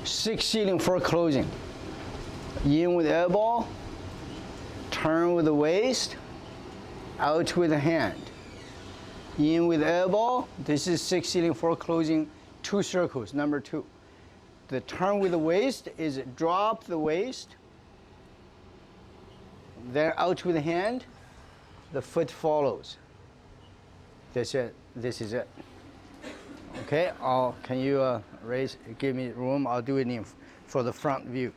Six sealing for closing. In with elbow, turn with the waist, out with the hand. In with elbow, this is six sealing for closing, 2 circles, number 2. The turn with the waist is drop the waist, then out with the hand, the foot follows. This is it. Okay, can you give me room? I'll do it for the front view.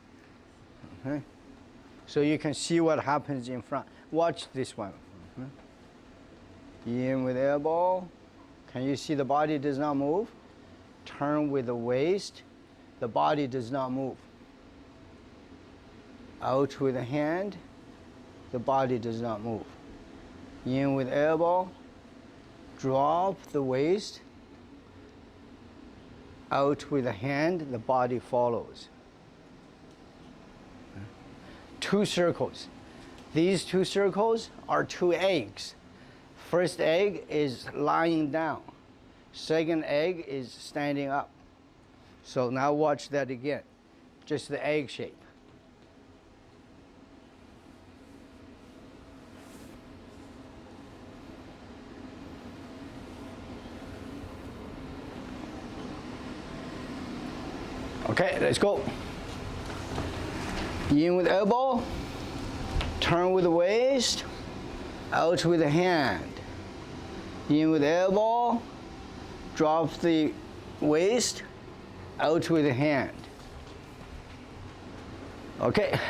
Okay, so you can see what happens in front. Watch this one. In with elbow. Can you see the body does not move? Turn with the waist. The body does not move. Out with the hand. The body does not move. In with elbow. Drop the waist. Out with the hand, the body follows. 2 circles. These 2 circles are 2 eggs. First egg is lying down. Second egg is standing up. So now watch that again. Just the egg shape. Okay, let's go. In with elbow, turn with the waist, out with the hand. In with elbow, drop the waist, out with the hand. Okay,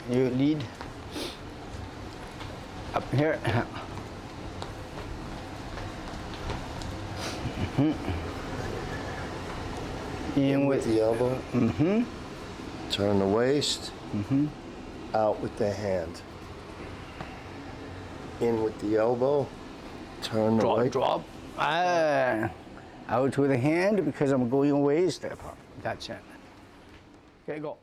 you lead up here. In with the elbow. Turn the waist. Out with the hand. In with the elbow. Turn the waist. Drop. Out with the hand because I'm going waist. That's it. Okay, go.